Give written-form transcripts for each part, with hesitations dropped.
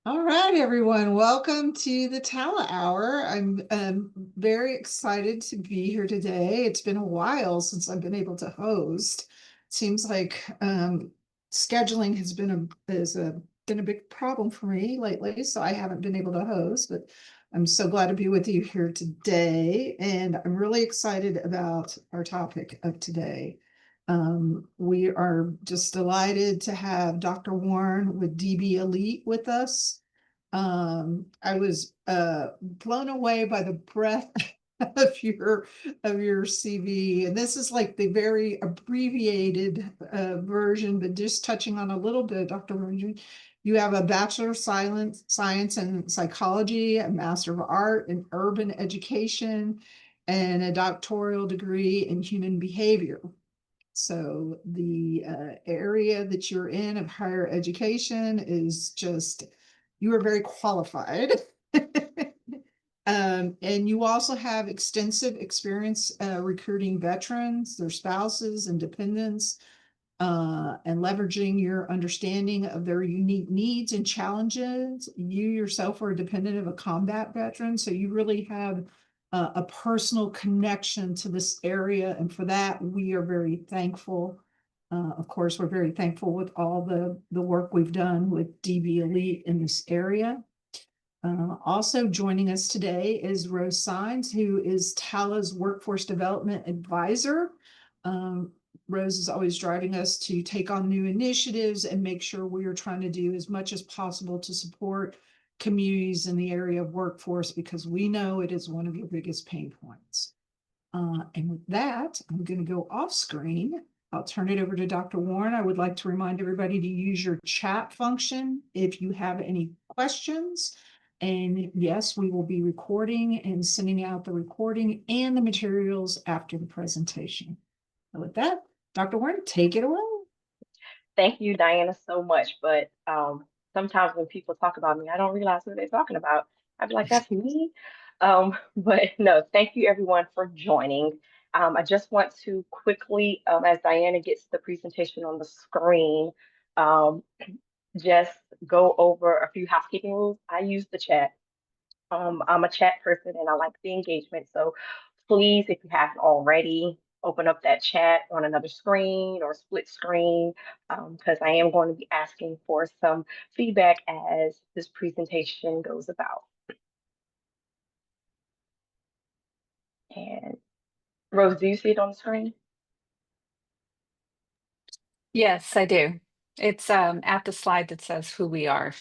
All right, everyone. Welcome to the TALAHour. I'm very excited to be here today. It's been a while since I've been able to host. Seems like scheduling has been a big problem for me lately, so I haven't been able to host. But I'm so glad to be with you here today, and I'm really excited about our topic of today. We are just delighted to have Dr. Warren with DB Elite with us. I was blown away by the breadth of your CV, and this is like the very abbreviated version, but just touching on a little bit, Dr. Warren. You have a Bachelor of Science in Psychology, a Master of Art in Urban Education, and a doctoral degree in Human Behavior. So the area that you're in of higher education is just, you are very qualified. And you also have extensive experience recruiting veterans, their spouses, and dependents, and leveraging your understanding of their unique needs and challenges. You yourself are a dependent of a combat veteran, so you really have a personal connection to this area, and for that we are very thankful. Of course, we're very thankful with all the work we've done with DB Elite in this area. Also joining us today is Rose Sines, who is TALA's Workforce Development Advisor. Um, Rose is always driving us to take on new initiatives and make sure we are trying to do as much as possible to support communities in the area of workforce, because we know it is one of your biggest pain points. And with that, I'm going to go off screen. I'll turn it over to Dr. Warren. I would like to remind everybody to use your chat function if you have any questions. And yes, we will be recording and sending out the recording and the materials after the presentation. And with that, Dr. Warren, take it away. Thank you, Diana, so much. But sometimes when people talk about me, I don't realize who they're talking about. I'd be like, that's me. But no, thank you everyone for joining. I just want to quickly, as Diana gets the presentation on the screen, um, just go over a few housekeeping rules. I use the chat. I'm a chat person and I like the engagement. So please, if you haven't already, open up that chat on another screen or split screen, because I am going to be asking for some feedback as this presentation goes about. And Rose, do you see it on the screen? Yes, I do. It's at the slide that says who we are.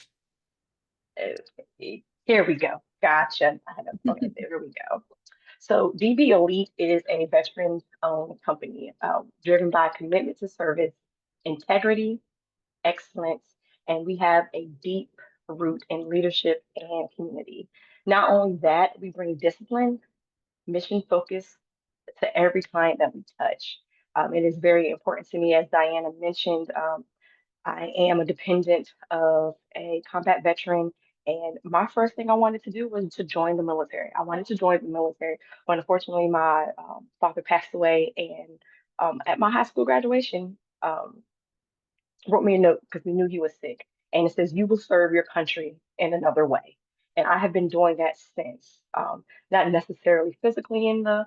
Here we go. Gotcha. I had it there. Here we go. So DB Elite is a veteran-owned company driven by commitment to service, integrity, excellence, and we have a deep root in leadership and community. Not only that, we bring discipline, mission focus to every client that we touch. It is very important to me, as Diana mentioned. I am a dependent of a combat veteran, and my first thing I wanted to do was to join the military. I wanted to join the military, but unfortunately, my father passed away, and at my high school graduation, wrote me a note because we knew he was sick. And it says, "You will serve your country in another way." And I have been doing that since, not necessarily physically in the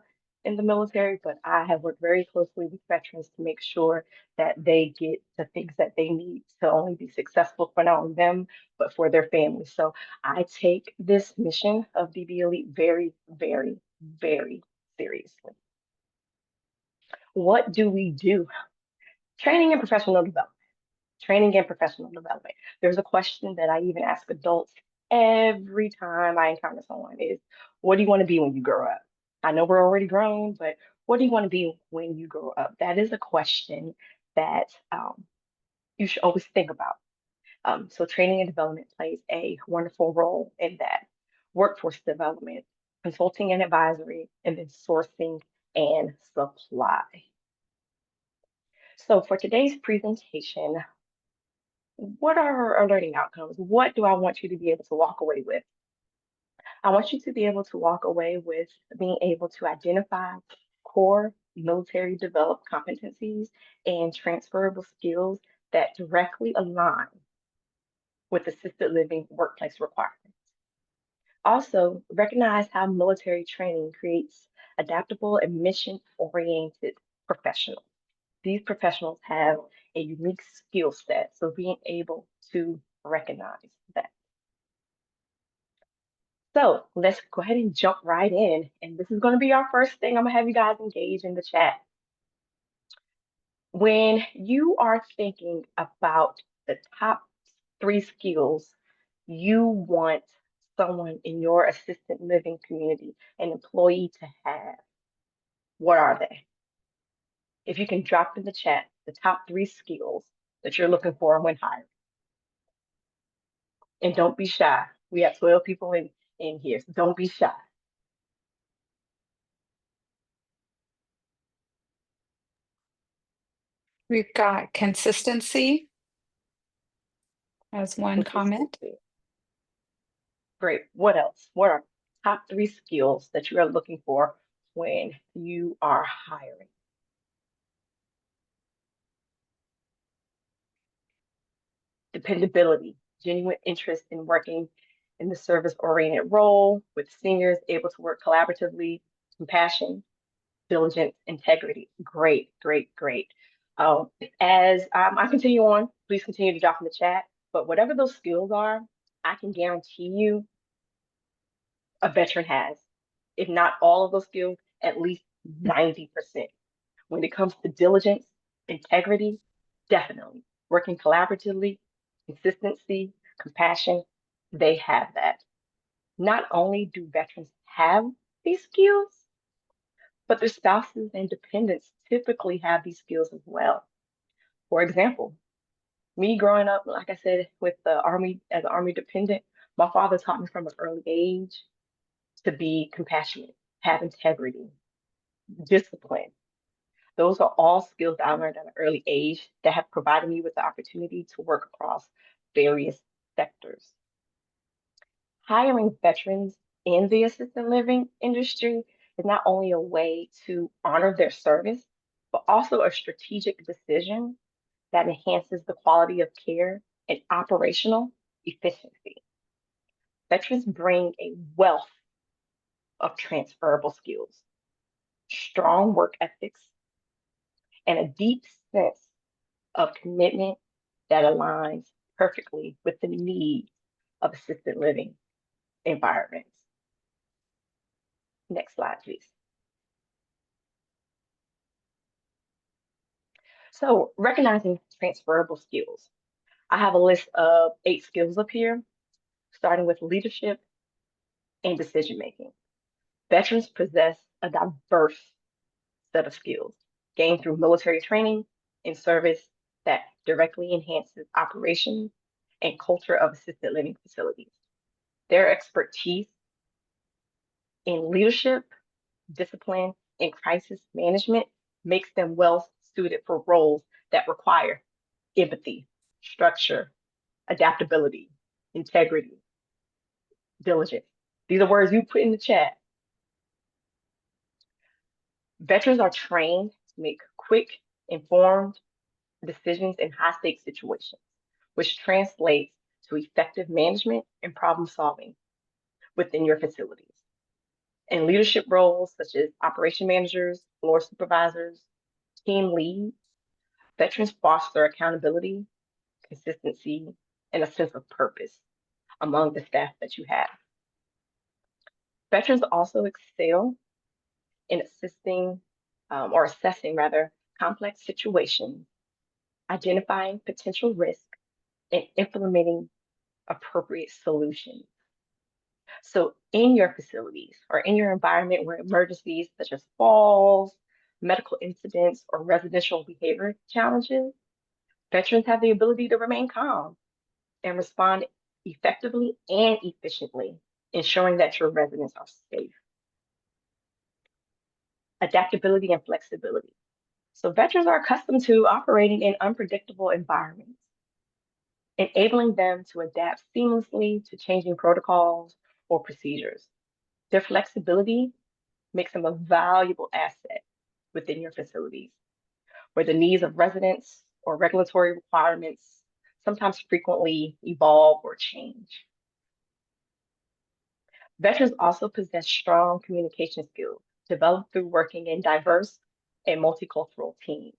military, but I have worked very closely with veterans to make sure that they get the things that they need to only be successful for not only them, but for their families. So I take this mission of DB Elite very, very, very seriously. What do we do? Training and professional development. Training and professional development. There's a question that I even ask adults every time I encounter someone is, what do you want to be when you grow up? I know we're already grown, but what do you want to be when you grow up? That is a question that you should always think about. So training and development plays a wonderful role in that. Workforce development, consulting and advisory, and then sourcing and supply. So for today's presentation, what are our learning outcomes? What do I want you to be able to walk away with? I want you to be able to walk away with being able to identify core military developed competencies and transferable skills that directly align with assisted living workplace requirements. Also, recognize how military training creates adaptable and mission-oriented professionals. These professionals have a unique skill set, so being able to recognize that. So let's go ahead and jump right in. And this is going to be our first thing. I'm going to have you guys engage in the chat. When you are thinking about the top 3 skills you want someone in your assisted living community, an employee, to have, what are they? If you can drop in the chat the top 3 skills that you're looking for when hiring. And don't be shy. We have 12 people in here, so don't be shy. We've got consistency as one comment. Consistency. Great. What else? What are top 3 skills that you are looking for when you are hiring? Dependability, genuine interest in working in the service-oriented role with seniors, able to work collaboratively, compassion, diligence, integrity. Great, great, great. As I continue on, please continue to drop in the chat. But whatever those skills are, I can guarantee you a veteran has. If not all of those skills, at least 90%. When it comes to diligence, integrity, definitely. Working collaboratively, consistency, compassion, they have that. Not only do veterans have these skills, but their spouses and dependents typically have these skills as well. For example, me growing up, like I said, with the Army as an Army dependent, my father taught me from an early age to be compassionate, have integrity, discipline. Those are all skills that I learned at an early age that have provided me with the opportunity to work across various sectors. Hiring veterans in the assisted living industry is not only a way to honor their service, but also a strategic decision that enhances the quality of care and operational efficiency. Veterans bring a wealth of transferable skills, strong work ethics, and a deep sense of commitment that aligns perfectly with the needs of assisted living environments. Next slide, please. So recognizing transferable skills. I have a list of 8 skills up here, starting with leadership and decision making. Veterans possess a diverse set of skills gained through military training and service that directly enhances operations and culture of assisted living facilities. Their expertise in leadership, discipline, and crisis management makes them well suited for roles that require empathy, structure, adaptability, integrity, diligence. These are words you put in the chat. Veterans are trained to make quick, informed decisions in high-stakes situations, which translates to effective management and problem solving within your facilities. In leadership roles such as operation managers, floor supervisors, team leads, veterans foster accountability, consistency, and a sense of purpose among the staff that you have. Veterans also excel in assessing complex situations, identifying potential risk, and implementing appropriate solutions. So in your facilities or in your environment where emergencies such as falls, medical incidents, or residential behavior challenges, veterans have the ability to remain calm and respond effectively and efficiently, ensuring that your residents are safe. Adaptability and flexibility. So veterans are accustomed to operating in unpredictable environments, enabling them to adapt seamlessly to changing protocols or procedures. Their flexibility makes them a valuable asset within your facilities, where the needs of residents or regulatory requirements sometimes frequently evolve or change. Veterans also possess strong communication skills developed through working in diverse and multicultural teams.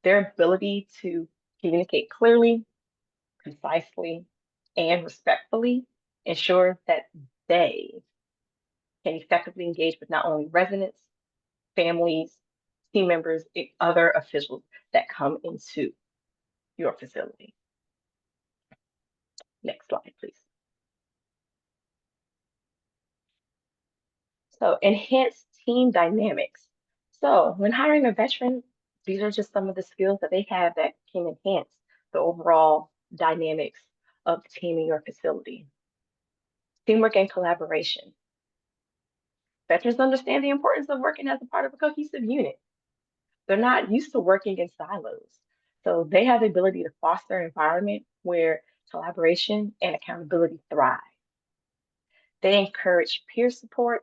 Their ability to communicate clearly, concisely, and respectfully ensures that they can effectively engage with not only residents, families, team members, and other officials that come into your facility. Next slide, please. So enhance team dynamics. So when hiring a veteran, these are just some of the skills that they have that can enhance the overall dynamics of the team in your facility. Teamwork and collaboration. Veterans understand the importance of working as a part of a cohesive unit. They're not used to working in silos. So they have the ability to foster an environment where collaboration and accountability thrive. They encourage peer support,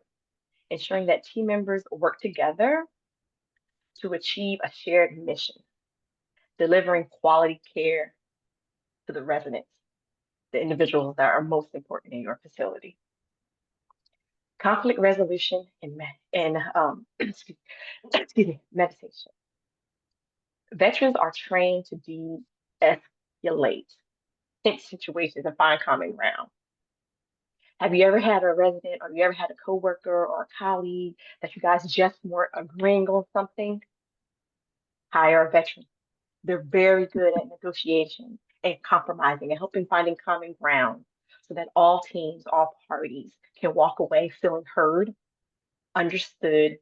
ensuring that team members work together to achieve a shared mission, delivering quality care to the residents, the individuals that are most important in your facility. Conflict resolution and excuse me, meditation. Veterans are trained to de-escalate tense situations and find common ground. Have you ever had a resident or you ever had a coworker or a colleague that you guys just weren't agreeing on something? Hire a veteran. They're very good at negotiation and compromising and helping finding common ground so that all teams, all parties can walk away feeling heard, understood,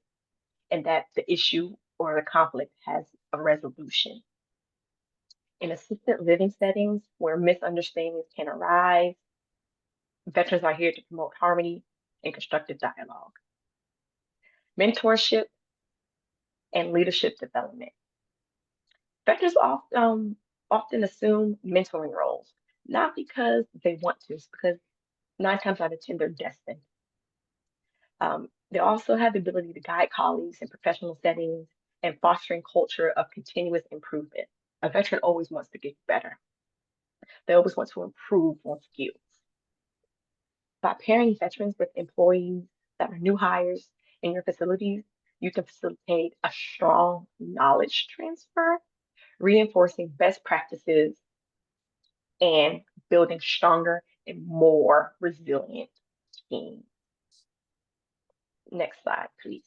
and that the issue or the conflict has a resolution. In assisted living settings where misunderstandings can arise, veterans are here to promote harmony and constructive dialogue. Mentorship and leadership development. Veterans often assume mentoring roles, not because they want to, it's because 9 times out of 10, they're destined. They also have the ability to guide colleagues in professional settings and fostering culture of continuous improvement. A veteran always wants to get better. They always want to improve on skills. By pairing veterans with employees that are new hires in your facilities, you can facilitate a strong knowledge transfer, reinforcing best practices and building stronger and more resilient teams. Next slide, please.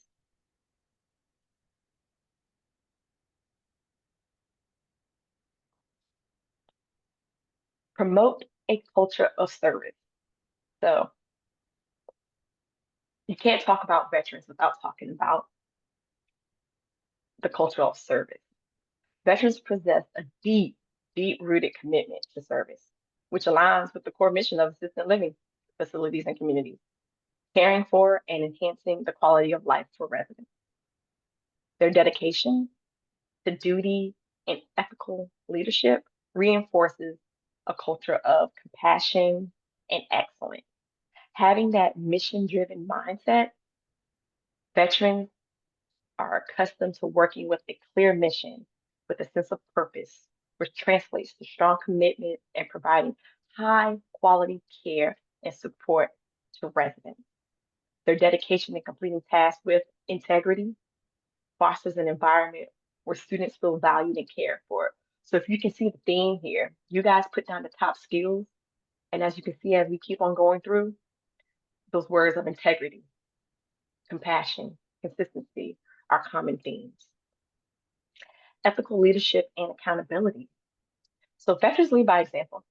Promote a culture of service. So you can't talk about veterans without talking about the culture of service. Veterans possess a deep-rooted commitment to service, which aligns with the core mission of assisted living facilities and communities, caring for and enhancing the quality of life for residents. Their dedication to duty and ethical leadership reinforces a culture of compassion and excellence. Having that mission-driven mindset, veterans are accustomed to working with a clear mission, with a sense of purpose, which translates to strong commitment and providing high quality care and support to residents. Their dedication in completing tasks with integrity fosters an environment where students feel valued and cared for. So if you can see the theme here, you guys put down the top skills. And as you can see, as we keep on going through, those words of integrity, compassion, consistency are common themes. Ethical leadership and accountability. So veterans lead by example.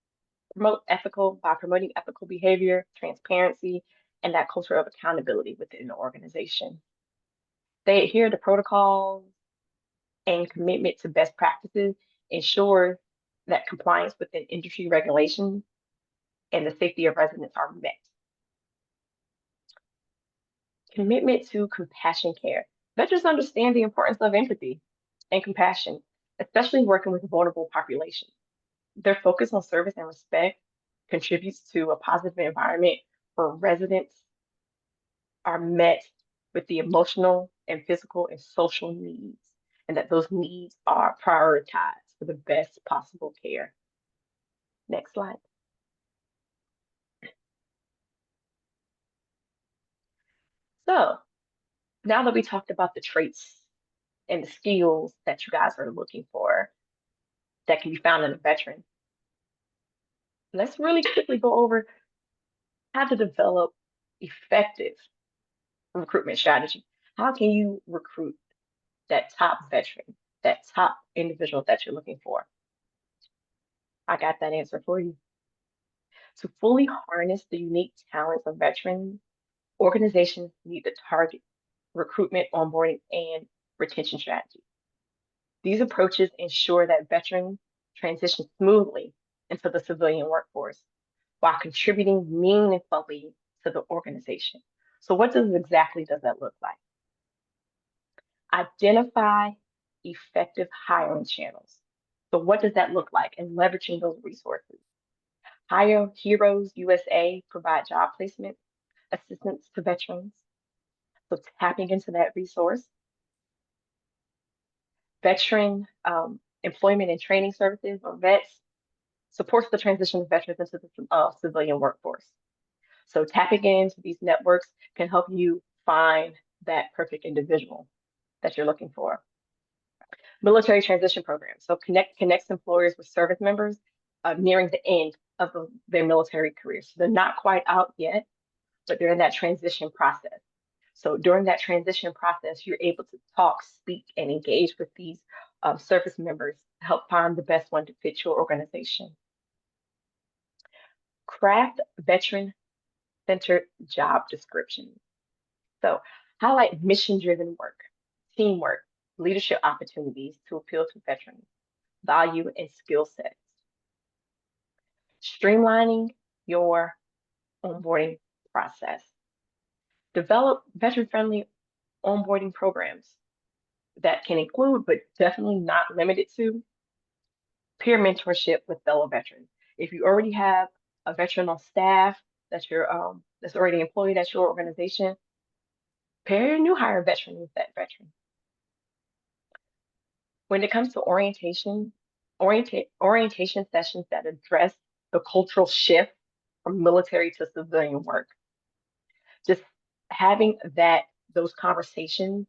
By promoting ethical behavior, transparency, and that culture of accountability within the organization. They adhere to protocols and commitment to best practices, ensure that compliance within industry regulations and the safety of residents are met. Commitment to compassion care. Veterans understand the importance of empathy and compassion, especially working with vulnerable populations. Their focus on service and respect contributes to a positive environment where residents are met with the emotional and physical and social needs, and that those needs are prioritized for the best possible care. Next slide. So now that we talked about the traits and the skills that you guys are looking for that can be found in a veteran, let's really quickly go over how to develop effective recruitment strategy. How can you recruit that top veteran, that top individual that you're looking for? I got that answer for you. To fully harness the unique talents of veterans, organizations need to target recruitment, onboarding, and retention strategies. These approaches ensure that veterans transition smoothly into the civilian workforce while contributing meaningfully to the organization. So what exactly does that look like? Identify effective hiring channels. So what does that look like in leveraging those resources? Hire Heroes USA provide job placement assistance to veterans. So tapping into that resource. Veteran Employment and Training Services, or VETS, supports the transition of veterans into the civilian workforce. So tapping into these networks can help you find that perfect individual that you're looking for. Military transition programs. So connects employers with service members nearing the end of their military careers. So they're not quite out yet, but they're in that transition process. So during that transition process, you're able to talk, speak, and engage with these service members to help find the best one to fit your organization. Craft veteran-centered job descriptions. So highlight mission-driven work, teamwork, leadership opportunities to appeal to veterans, value, and skill sets. Streamlining your onboarding process. Develop veteran-friendly onboarding programs that can include, but definitely not limited to, peer mentorship with fellow veterans. If you already have a veteran on staff that's already employed at your organization, pair your new hire veteran with that veteran. When it comes to orientation sessions that address the cultural shift from military to civilian work, just having those conversations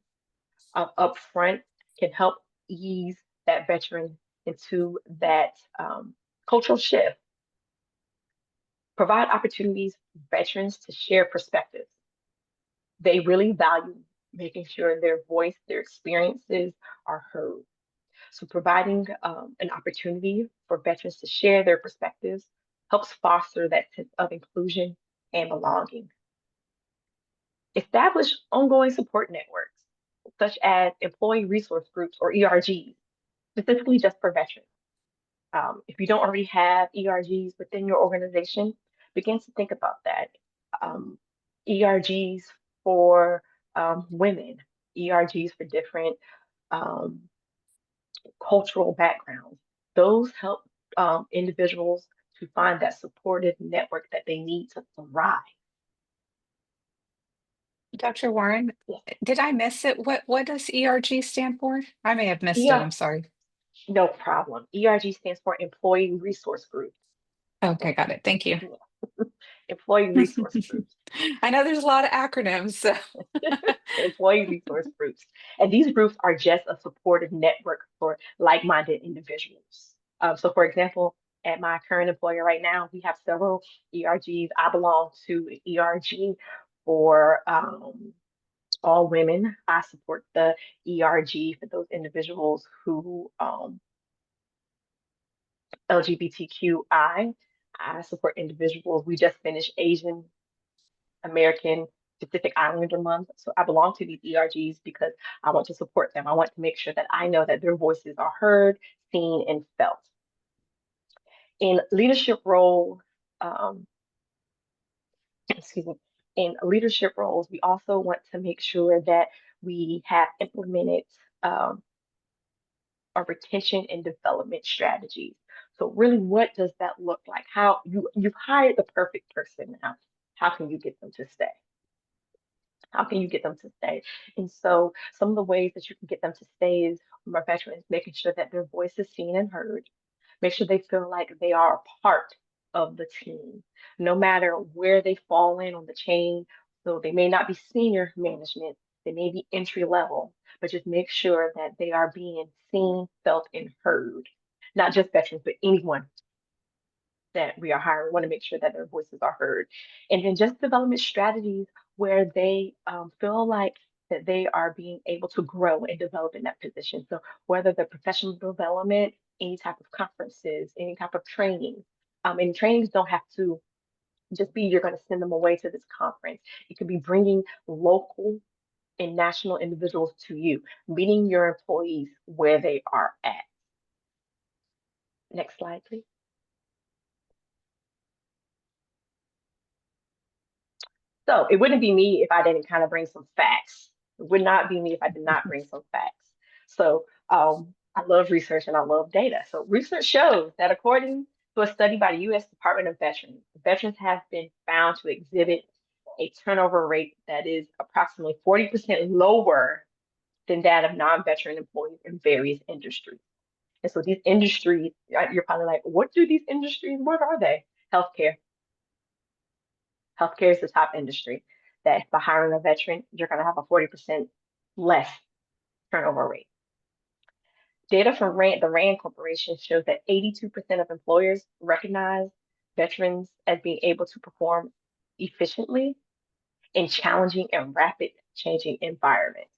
up front can help ease that veteran into that cultural shift. Provide opportunities for veterans to share perspectives. They really value making sure their voice, their experiences are heard. So providing an opportunity for veterans to share their perspectives helps foster that sense of inclusion and belonging. Establish ongoing support networks, such as employee resource groups or ERGs, specifically just for veterans. If you don't already have ERGs within your organization, begin to think about that. ERGs for women, ERGs for different cultural backgrounds. Those help individuals to find that supportive network that they need to thrive. Dr. Warren, Yeah. did I miss it? What does ERG stand for? I may have missed it. ER, I'm sorry. no problem. ERG stands for Employee Resource Groups. Okay, got it. Thank you. Employee Resource Groups. I know there's a lot of acronyms. So. Employee resource groups. And these groups are just a supportive network for like-minded individuals. So for example, at my current employer right now, we have several ERGs. I belong to ERG for all women. I support the ERG for those individuals who LGBTQI. I support individuals. We just finished Asian American Pacific Islander Month. So I belong to these ERGs because I want to support them. I want to make sure that I know that their voices are heard, seen, and felt. In leadership role, excuse me, in leadership roles, we also want to make sure that we have implemented our retention and development strategies. So really, what does that look like? How you've hired the perfect person now. How can you get them to stay? How can you get them to stay? And so some of the ways that you can get them to stay is from our veterans, making sure that their voice is seen and heard, Make sure they feel like they are a part of the team, no matter where they fall in on the chain. So they may not be senior management, they may be entry level, but just make sure that they are being seen, felt, and heard. Not just veterans, but anyone that we are hiring. We want to make sure that their voices are heard. And then just development strategies where they feel like that they are being able to grow and develop in that position. So whether the professional development, any type of conferences, any type of training, and trainings don't have to just be you're going to send them away to this conference. It could be bringing local and national individuals to you, meeting your employees where they are at. Next slide, please. So it wouldn't be me if I didn't kind of bring some facts. It would not be me if I did not bring some facts. So I love research and I love data. So research shows that according to a study by the U.S. Department of Veterans, veterans have been found to exhibit a turnover rate that is approximately 40% lower than that of non-veteran employees in various industries. And so these industries, you're probably like, what do these industries, what are they? Healthcare. Healthcare is the top industry that by hiring a veteran, you're going to have a 40% less turnover rate. Data from the RAND Corporation shows that 82% of employers recognize veterans as being able to perform efficiently in challenging and rapid changing environments.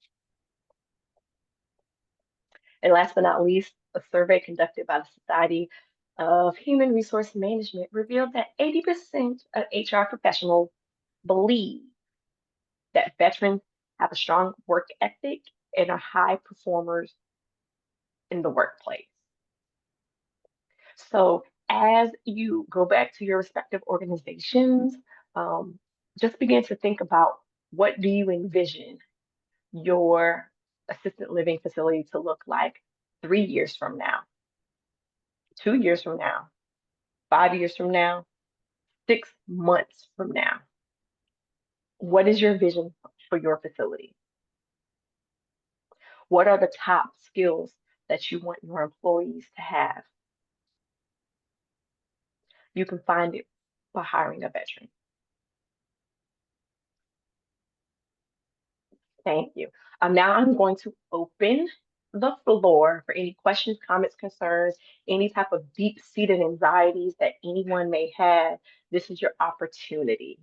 And last but not least, a survey conducted by the Society of Human Resource Management revealed that 80% of HR professionals believe that veterans have a strong work ethic and are high performers in the workplace. So as you go back to your respective organizations, just begin to think about what do you envision your assisted living facility to look like 3 years from now, 2 years from now, 5 years from now, 6 months from now. What is your vision for your facility? What are the top skills that you want your employees to have? You can find it by hiring a veteran. Thank you. Now I'm going to open the floor for any questions, comments, concerns, any type of deep-seated anxieties that anyone may have. This is your opportunity.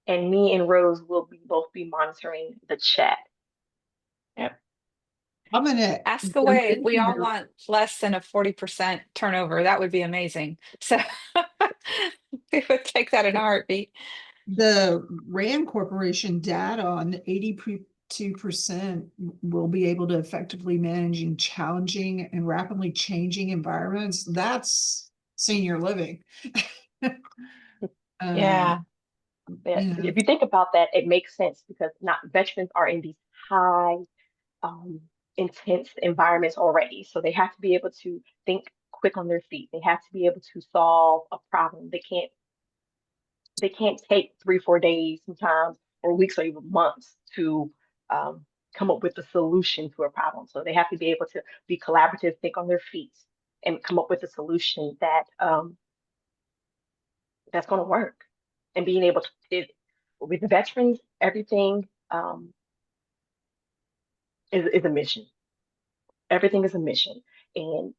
And me and Rose will both be monitoring the chat. Yep. I'm gonna Ask jump away. in We all here. want less than a 40% turnover. That would be amazing. So we would take that in a heartbeat. The RAND Corporation data on 82% will be able to effectively managing challenging and rapidly changing environments. That's senior living. Yeah. Yeah, You know, if you think about that, it makes sense because not veterans are in these high, intense environments already. So they have to be able to think quick on their feet. They have to be able to solve a problem. They can't take 3, 4 days sometimes, or weeks, or even months to come up with a solution to a problem. So they have to be able to be collaborative, think on their feet, and come up with a solution that that's going to work. And being able to, with the veterans, everything is a mission. Everything is a mission. And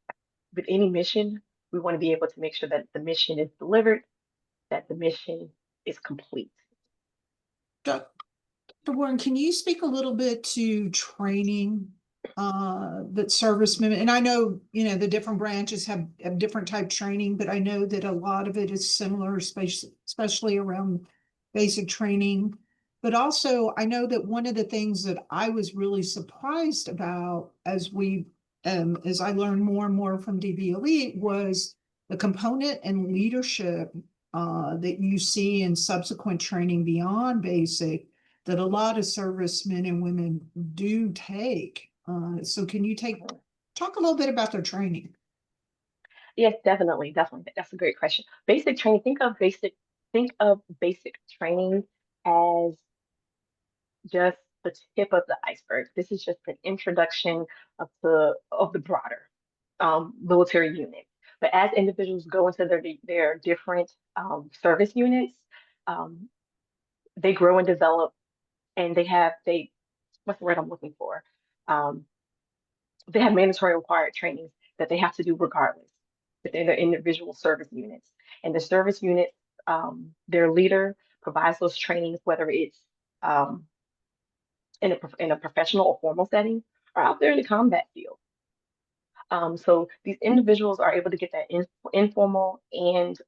with any mission, we want to be able to make sure that the mission is delivered, that the mission is complete. Dr. Warren, can you speak a little bit to training that servicemen, and I know, the different branches have different type training, but I know that a lot of it is similar, especially around basic training. But also, I know that one of the things that I was really surprised about as I learned more and more from DB Elite was the component and leadership that you see in subsequent training beyond basic that a lot of servicemen and women do take. So can you talk a little bit about their training? Yes, definitely, definitely. That's a great question. Basic training, think of basic training as just the tip of the iceberg. This is just an introduction of the broader military unit. But as individuals go into their different service units, um, they grow and develop, and they what's the word I'm looking for? Um, they have mandatory required trainings that they have to do regardless within their individual service units. And the service unit, their leader provides those trainings, whether it's um, in a professional or formal setting or out there in the combat field. So these individuals are able to get that informal and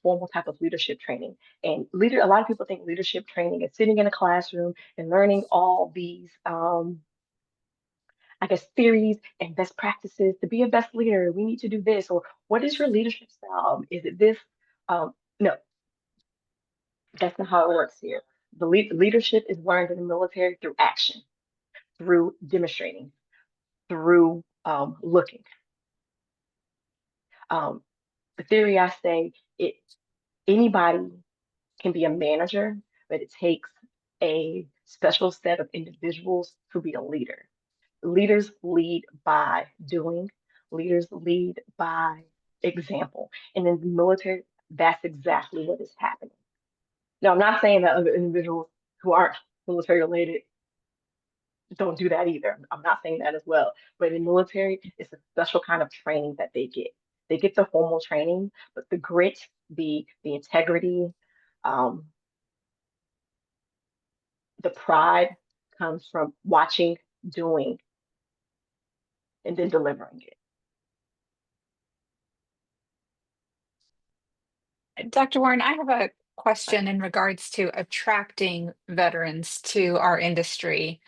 formal type of leadership training. And a lot of people think leadership training is sitting in a classroom and learning all these, I guess, theories and best practices to be a best leader. We need to do this, or what is your leadership style? Is it this? No, that's not how it works here. The leadership is learned in the military through action, through demonstrating, through looking. The theory I say it anybody can be a manager, but it takes a special set of individuals to be a leader. Leaders lead by doing, leaders lead by example. And in the military, that's exactly what is happening. Now, I'm not saying that other individuals who aren't military related don't do that either. I'm not saying that as well. But in military, it's a special kind of training that they get. They get the formal training, but the grit, the integrity, um, the pride comes from watching, doing, and then delivering it. Dr. Warren, I have a question in regards to attracting veterans to our industry.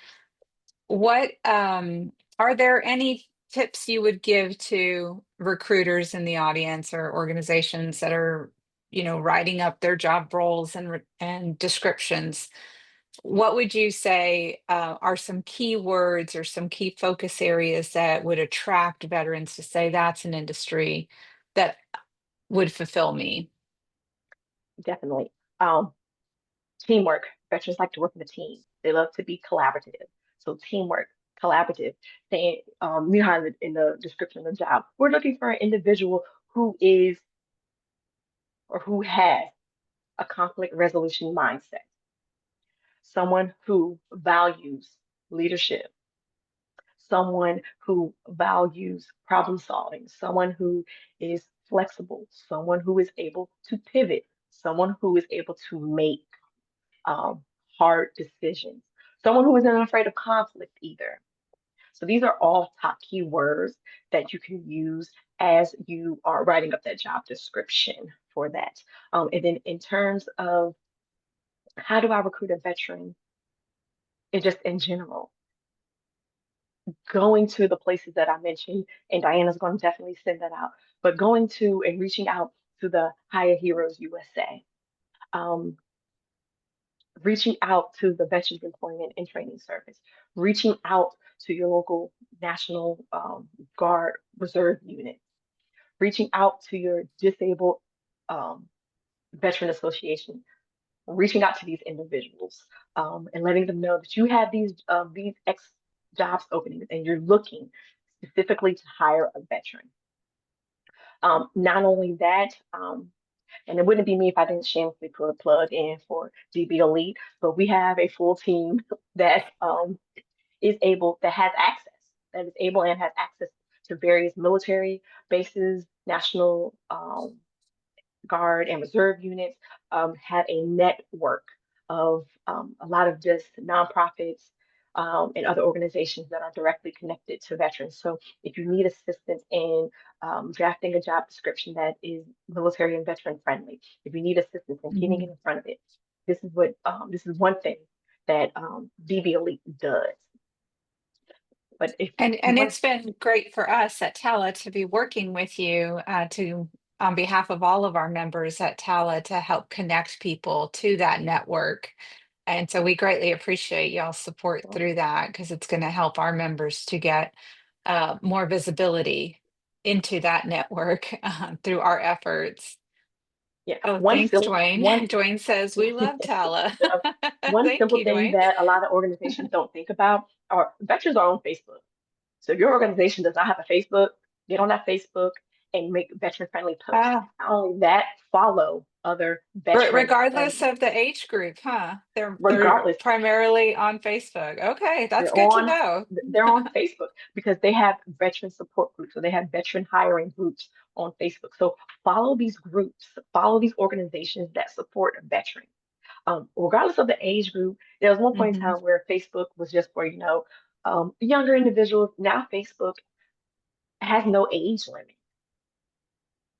What are there any tips you would give to recruiters in the audience or organizations that are, writing up their job roles and descriptions? What would you say are some key words or some key focus areas that would attract veterans to say that's an industry that would fulfill me? Definitely. Um, Teamwork. Veterans like to work in a team. They love to be collaborative. So teamwork, collaborative. They, you have it in the description of the job. We're looking for an individual who is or who has a conflict resolution mindset, someone who values leadership, someone who values problem solving, someone who is flexible, someone who is able to pivot, someone who is able to make um, hard decisions, someone who isn't afraid of conflict either. So these are all top keywords that you can use as you are writing up that job description for that. And then in terms of how do I recruit a veteran, and just in general, going to the places that I mentioned, and Diana's going to definitely send that out, but going to and reaching out to the Hire Heroes USA, um, reaching out to the Veterans Employment and Training Service, reaching out to your local National Guard Reserve unit, reaching out to your disabled um, veteran association, reaching out to these individuals and letting them know that you have these X jobs openings and you're looking specifically to hire a veteran. Not only that, and it wouldn't be me if I didn't shamelessly put a plug in for DB Elite, but we have a full team that has access, that is able and has access to various military bases, National Guard and Reserve units, have a network of a lot of just nonprofits and other organizations that are directly connected to veterans. So if you need assistance in drafting a job description that is military and veteran friendly, if you need assistance in getting in front of it, this is one thing that DB Elite does. But if And you want, it's been great for us at TALA to be working with you to on behalf of all of our members at TALA to help connect people to that network. And so we greatly appreciate y'all's support through that because it's going to help our members to get more visibility into that network through our efforts. Yeah, Oh, one thanks, simple Dwayne. one Dwayne says we love Tala. uh, one Thank simple you, thing Dwayne. that a lot of organizations don't think about are veterans are on Facebook. So if your organization does not have a Facebook, get on that Facebook and make veteran-friendly posts. Ah, Not only that, follow other regardless veteran-friendly, of the age group, huh? They're regardless. primarily on Facebook. Okay, that's They're good to on know. they're on Facebook because they have veteran support groups or they have veteran hiring groups on Facebook. So follow these groups, follow these organizations that support veterans. Regardless of the age group, there was one point in Hmm. time where Facebook was just for, younger individuals. Now Facebook has no age limit.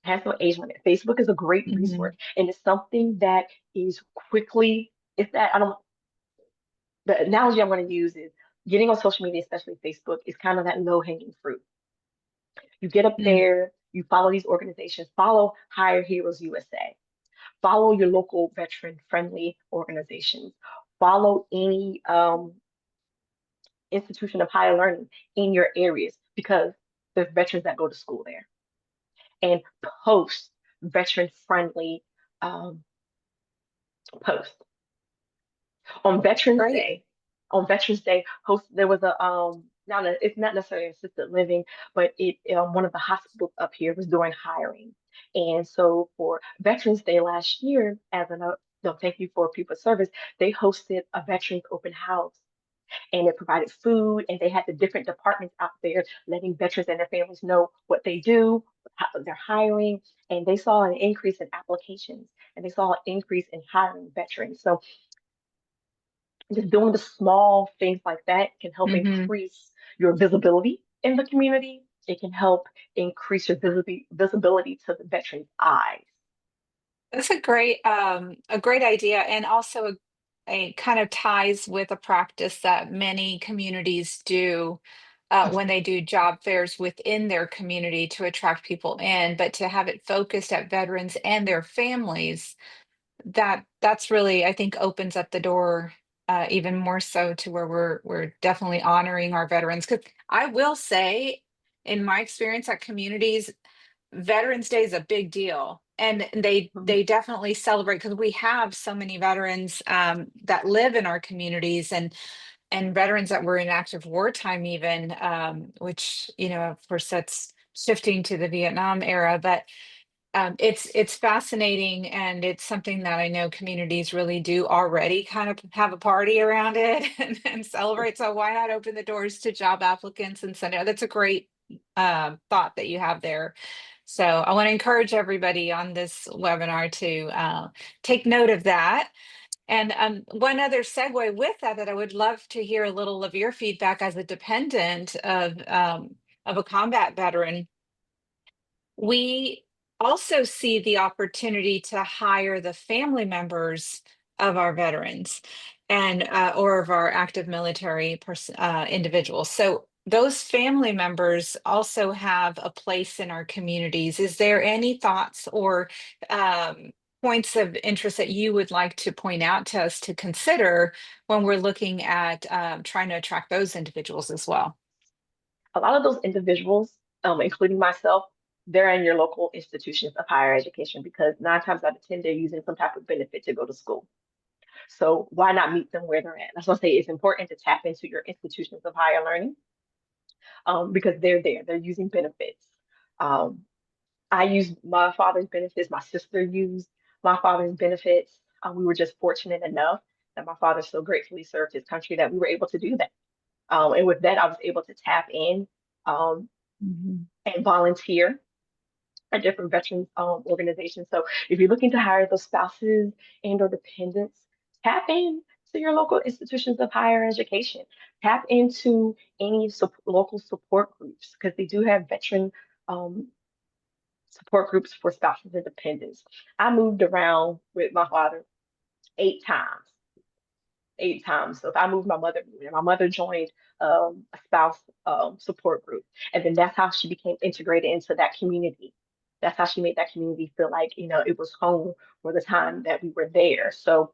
Has no age limit. Facebook is a great Hmm. resource and it's something that is quickly, it's that I don't the analogy I'm going to use is getting on social media, especially Facebook, is kind of that low-hanging fruit. You get up there, you follow these organizations, follow Hire Heroes USA, follow your local veteran-friendly organizations, follow any institution of higher learning in your areas because there's veterans that go to school there and post veteran-friendly um, posts. On Veterans Great. Day, on Veterans Day, there was a not a, it's not necessarily assisted living, but it one of the hospitals up here was doing hiring, and so for Veterans Day last year, as a no, thank you for people service, they hosted a veterans open house, and it provided food, and they had the different departments out there letting veterans and their families know what they do, how they're hiring, and they saw an increase in applications, and they saw an increase in hiring veterans. So just doing the small things like that can help Hmm. increase your visibility in the community. It can help increase your visibility to the veteran's eyes. That's a great idea, and also a kind of ties with a practice that many communities do when they do job fairs within their community to attract people in, but to have it focused at veterans and their families, that's really, I think, opens up the door even more so to where we're definitely honoring our veterans. Because I will say, in my experience at communities, Veterans Day is a big deal, and Mhm. they definitely celebrate because we have so many veterans that live in our communities, and veterans that were in active wartime even, which of course that's shifting to the Vietnam era, but it's fascinating, and it's something that I know communities really do already kind of have a party around it and celebrate. So why not open the doors to job applicants and send it? That's a great thought that you have there. So I want to encourage everybody on this webinar to take note of that. And one other segue with that I would love to hear a little of your feedback as a dependent of a combat veteran. We also see the opportunity to hire the family members of our veterans and or of our active military individuals. So those family members also have a place in our communities. Is there any thoughts or points of interest that you would like to point out to us to consider when we're looking at trying to attract those individuals as well? A lot of those individuals, including myself, they're in your local institutions of higher education because 9 times out of 10, they're using some type of benefit to go to school. So why not meet them where they're at? That's why I say it's important to tap into your institutions of higher learning because they're there. They're using benefits. Um, I used my father's benefits. My sister used my father's benefits. We were just fortunate enough that my father so gratefully served his country that we were able to do that. And with that, I was able to tap in um, Mhm. and volunteer at different veterans organizations. So if you're looking to hire those spouses and or dependents, tap in to your local institutions of higher education. Tap into any local support groups because they do have veteran um, support groups for spouses and dependents. I moved around with my father 8 times. 8 times. So if I moved, my mother joined a spouse support group, and then that's how she became integrated into that community. That's how she made that community feel like it was home for the time that we were there. So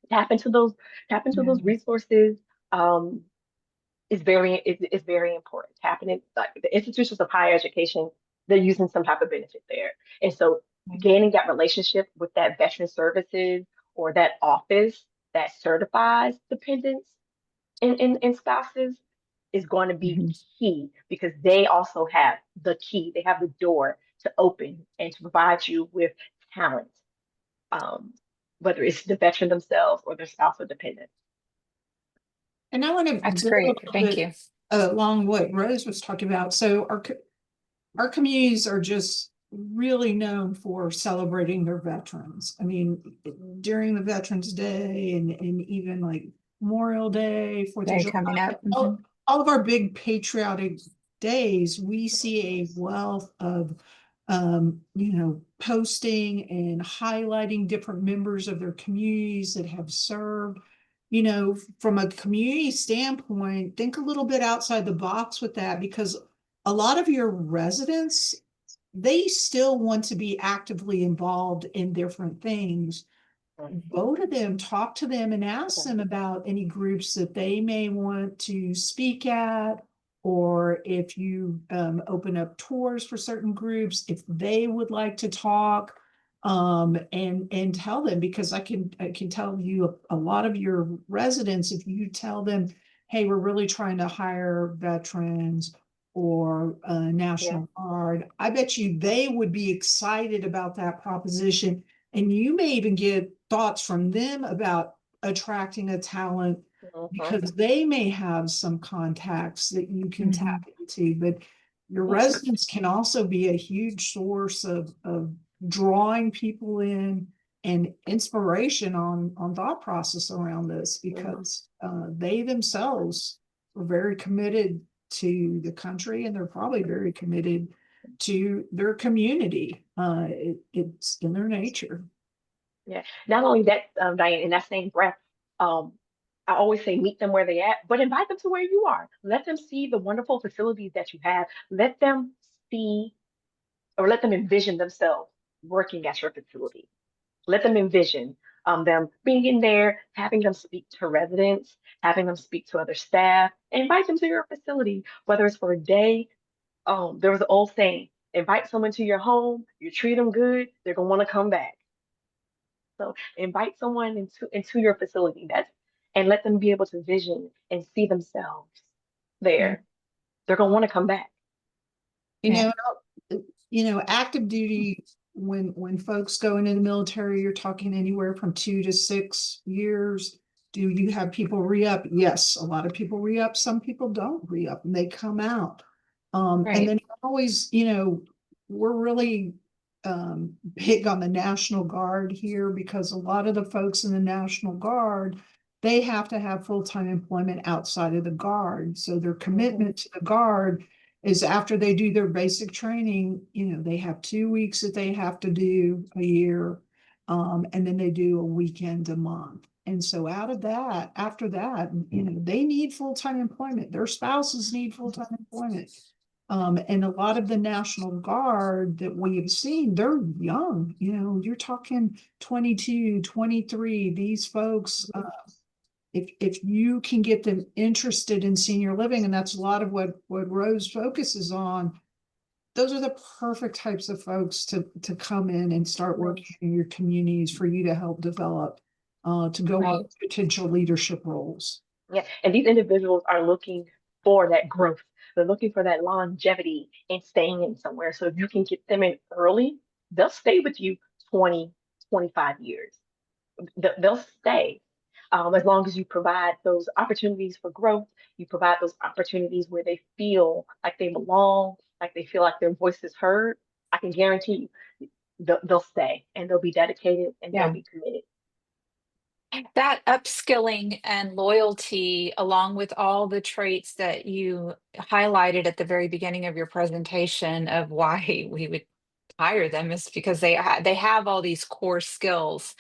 tap into those tap into Yeah. those resources. Um, is very important. Tapping in like the institutions of higher education, they're using some type of benefit there, and so gaining that relationship with that veteran services or that office that certifies dependents and spouses is going to be Mhm. key because they also have the key. They have the door to open and to provide you with talent, um, whether it's the veteran themselves or their spouse or dependent. And I want to That's build a great. little Thank bit you. along what Rose was talking about. So our communities are just really known for celebrating their veterans. I mean, during the Veterans Day and even like Memorial Day, Fourth of Day July, coming up. all of our big patriotic days, we see a wealth of posting and highlighting different members of their communities that have served. From a community standpoint, think a little bit outside the box with that because a lot of your residents, they still want to be actively involved in different things. Go to them, talk to them, and ask them about any groups that they may want to speak at, or if you open up tours for certain groups, if they would like to talk, and tell them, because I can tell you a lot of your residents, if you tell them, hey, we're really trying to hire veterans or Yeah, National Guard, I bet you they would be excited about that proposition, and you may even get thoughts from them about attracting a talent mhm, because they may have some contacts that you can tap Mhm. into. But your yeah, residents can also be a huge source of drawing people in and inspiration on thought process around this mhm, because they themselves are very committed to the country, and they're probably very committed to their community. It's in their nature. yeah. Not only that, Diane, in that same breath, um, I always say meet them where they at, but invite them to where you are. Let them see the wonderful facilities that you have. Let them see or let them envision themselves working at your facility. Let them envision them being in there, having them speak to residents, having them speak to other staff, and invite them to your facility, whether it's for a day. There was an old saying, invite someone to your home, you treat them good, they're gonna want to come back. So invite someone into your facility and let them be able to vision and see themselves there. They're gonna want to come back. You Yeah. know, active duty, when folks go into the military, you're talking anywhere from 2 to 6 years. Do you have people re-up? Yes, a lot of people re-up. Some people don't re-up and they come out. And Right. then always, we're really big on the National Guard here because a lot of the folks in the National Guard, they have to have full-time employment outside of the Guard. So their Mhm, commitment to the Guard is after they do their basic training, they have 2 weeks that they have to do a year. And then they do a weekend a month. And so out of that, after that, they need full-time employment. Their spouses need full-time employment. And a lot of the National Guard that we have seen, they're young, you're talking 22, 23. These folks, if you can get them interested in senior living, and that's a lot of what Rose focuses on, those are the perfect types of folks to come in and start mhm. working in your communities for you to help develop, to go on Right. potential leadership roles. Yeah, and these individuals are looking for that growth. They're looking for that longevity and staying in somewhere. So if you can get them in early, they'll stay with you 20, 25 years. They'll stay as long as you provide those opportunities for growth. You provide those opportunities where they feel like they belong, like they feel like their voice is heard. I can guarantee you they'll stay and they'll be dedicated and they'll Yeah. be committed. That upskilling and loyalty, along with all the traits that you highlighted at the very beginning of your presentation of why we would hire them, is because they have all these core skills.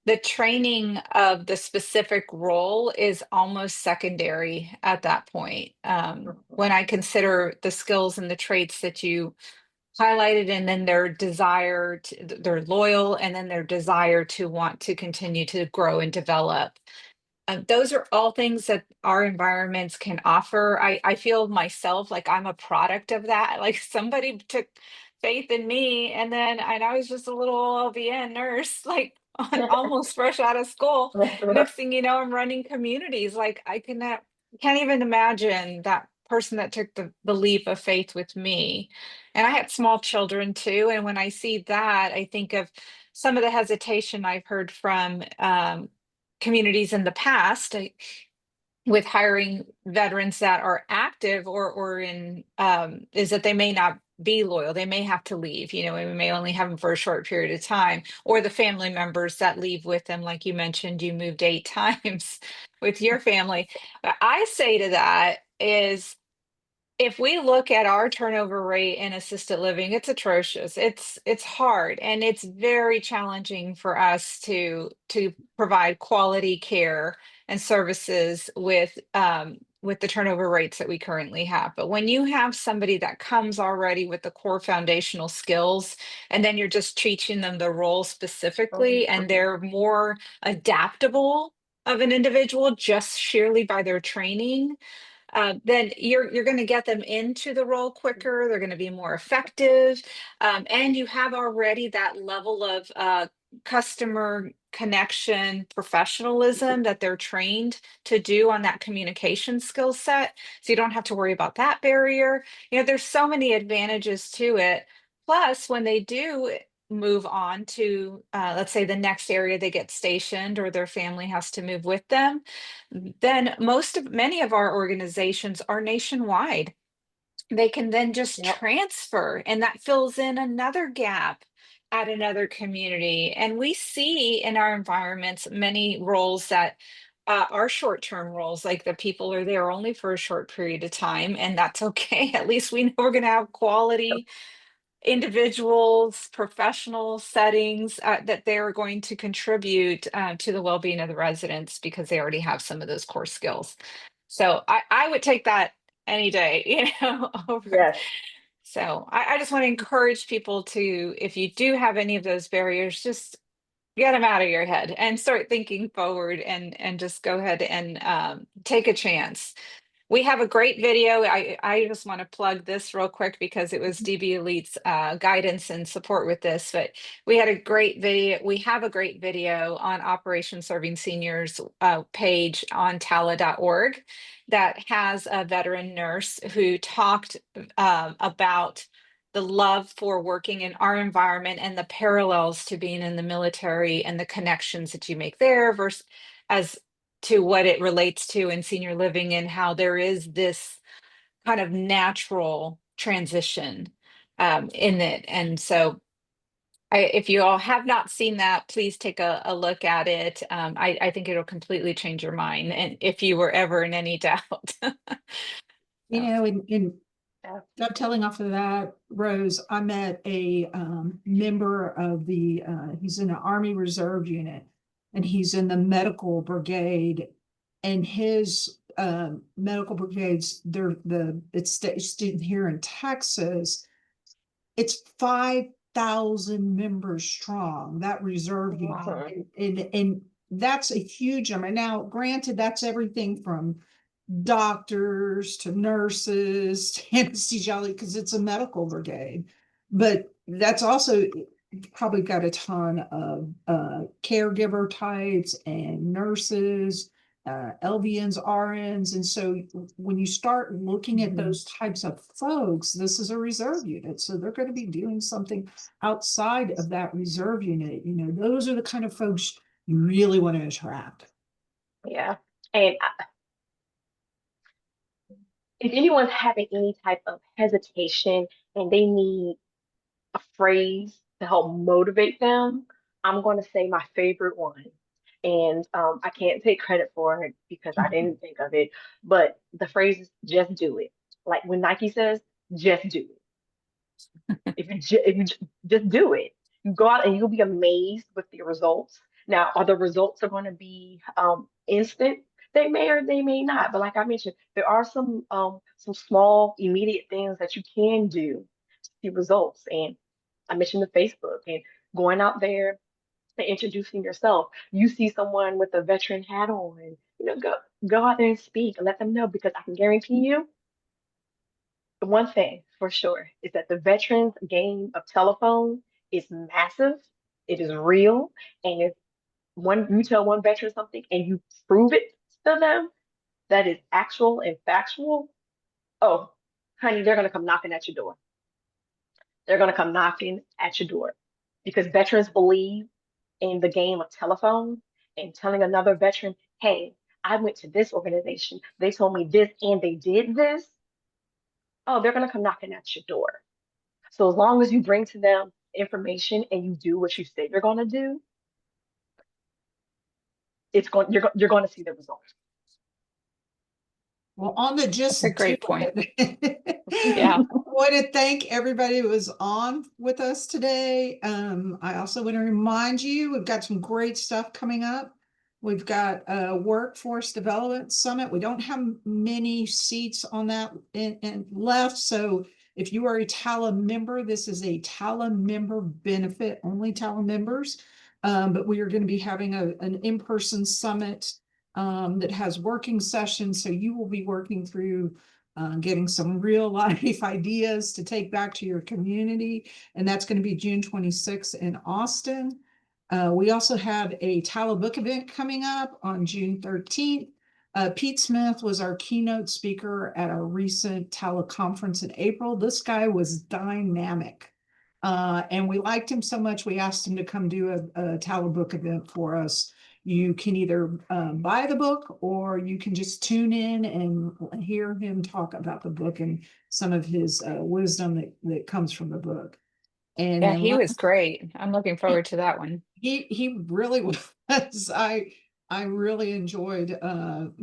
The training of the specific role is almost secondary at that point. Mhm. When I consider the skills and the traits that you highlighted, and then their desire to, they're loyal, and then their desire to want to continue to grow and develop. Those are all things that our environments can offer. I feel myself like I'm a product of that. Like somebody took faith in me. And I was just a little LVN nurse, like almost fresh out of school. Next thing you know, I'm running communities. Like I can't even imagine that person that took the leap of faith with me. And I had small children too. And when I see that, I think of some of the hesitation I've heard from communities in the past. With hiring veterans that are active or in is that they may not be loyal. They may have to leave, you know, and we may only have them for a short period of time, or the family members that leave with them. Like you mentioned, you moved 8 times with your family. But I say to that is, if we look at our turnover rate in assisted living, it's atrocious. It's hard and it's very challenging for us to provide quality care and services with the turnover rates that we currently have. But when you have somebody that comes already with the core foundational skills, and then you're just teaching them the role specifically, and they're more adaptable of an individual just sheerly by their training, then you're going to get them into the role quicker. They're going to be more effective, and you have already that level of customer connection professionalism that they're trained to do on that communication skill set. So you don't have to worry about that barrier. You know, there's so many advantages to it. Plus, when they do move on to, let's say, the next area they get stationed, or their family has to move with them, then many of our organizations are nationwide. They can then just Yep. transfer, and that fills in another gap at another community. And we see in our environments many roles that are short-term roles, like the people are there only for a short period of time, and that's okay. At least we know we're going to have quality individuals, professional settings that they're going to contribute to the well-being of the residents, because they already have some of those core skills. So I would take that any day, you know, over. Yes. So I just want to encourage people to, if you do have any of those barriers, just get them out of your head and start thinking forward, and just go ahead and take a chance. We have a great video. I just want to plug this real quick because it was DB Elite's guidance and support with this. But we had a great video. We have a great video on Operation Serving Seniors page on TALAHour that has a veteran nurse who talked about the love for working in our environment and the parallels to being in the military and the connections that you make there versus as to what it relates to in senior living, and how there is this kind of natural transition in it. And so if you all have not seen that, please take a look at it. I think it'll completely change your mind, and if you were ever in any doubt. You So, know, in Yeah. dovetailing off of that, Rose, I met a member of the he's in an Army Reserve unit, and he's in the medical brigade, and his medical brigades, it's stationed here in Texas. It's 5,000 members strong, that reserve unit. Mhm. And that's a huge, I mean, now granted, that's everything from doctors to nurses to anesthesiology, because it's a medical brigade. But that's also probably got a ton of caregiver types and nurses, LVNs, RNs. And so when you start looking at those types of folks, this is a reserve unit. So they're going to be doing something outside of that reserve unit. You know, those are the kind of folks you really want to attract. Yeah. And if anyone's having any type of hesitation and they need a phrase to help motivate them, I'm going to say my favorite one. And I can't take credit for it because I didn't think of it, but the phrase is just do it. Like when Nike says, just do it. If you just do it, you go out and you'll be amazed with the results. Now, are the results are going to be instant? They may or they may not. But like I mentioned, there are some small immediate things that you can do to see results. And I mentioned the Facebook and going out there and introducing yourself. You see someone with a veteran hat on, you know, go out there and speak and let them know, because I can guarantee you the one thing for sure is that the veterans game of telephone is massive. It is real. And if you tell one veteran something and you prove it to them that is actual and factual, oh, honey, they're gonna come knocking at your door. They're gonna come knocking at your door because veterans believe in the game of telephone and telling another veteran, hey, I went to this organization, they told me this and they did this. Oh, they're gonna come knocking at your door. So as long as you bring to them information and you do what you say you're gonna do, you're going to see the results. Well, on the That's a just do great point. it. Yeah. I want to thank everybody who was on with us today. I also want to remind you, we've got some great stuff coming up. We've got a workforce development summit. We don't have many seats on that and left. So if you are a TALA member, this is a TALA member benefit, only TALA members. But we are going to be having an in-person summit that has working sessions. So you will be working through getting some real life ideas to take back to your community. And that's going to be June 26th in Austin. We also have a TALA book event coming up on June 13th. Pete Smith was our keynote speaker at our recent TALA conference in April. This guy was dynamic. And we liked him so much, we asked him to come do a TALA book event for us. You can either buy the book or you can just tune in and hear him talk about the book and some of his wisdom that comes from the book. And Yeah, then he was great. I'm looking forward to that one. he really was. I really enjoyed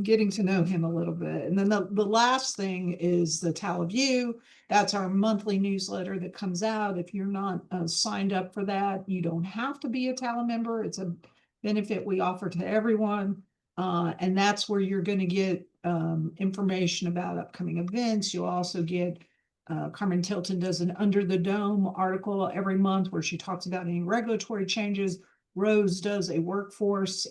getting to know him a little bit. And then the last thing is the TALAHour. That's our monthly newsletter that comes out. If you're not signed up for that, you don't have to be a TALA member. It's a benefit we offer to everyone. And that's where you're going to get information about upcoming events. You'll also get Carmen Tilton does an Under the Dome article every month where she talks about any regulatory changes. Rose does a workforce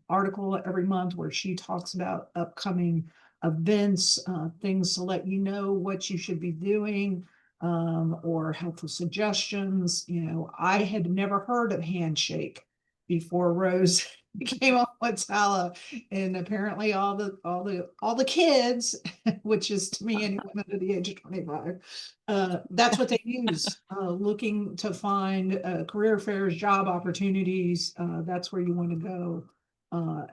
article every month where she talks about upcoming events, things to let you know what you should be doing, or helpful suggestions. You know, I had never heard of Handshake before Rose came on with TALA, and apparently all the kids, which is to me anyone under the age of 25, that's what they use, looking to find career fairs, job opportunities. That's where you want to go.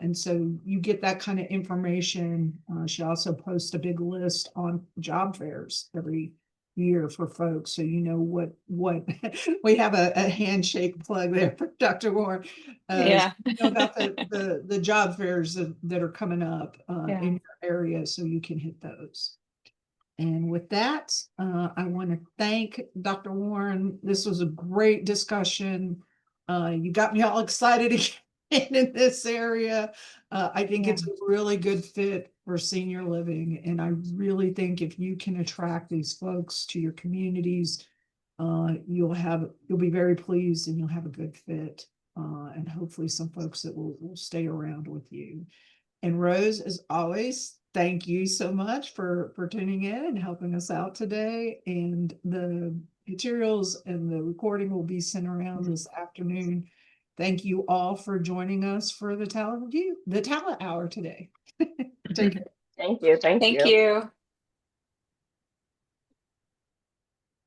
And so you get that kind of information. She also posts a big list on job fairs every year for folks, so you know what we have a handshake plug there for Dr. Warren. Yeah. So you know about the job fairs that are coming up Yeah. in your area, so you can hit those. And with that, I want to thank Dr. Warren. This was a great discussion. You got me all excited again in this area. I think it's a really good fit for senior living. And I really think if you can attract these folks to your communities, you'll be very pleased and you'll have a good fit. And hopefully some folks that will stay around with you. And Rose, as always, thank you so much for tuning in and helping us out today. And the materials and the recording will be sent around this afternoon. Thank you all for joining us for the TALAHour today. Take care. Thank you. Thank Thank you. you.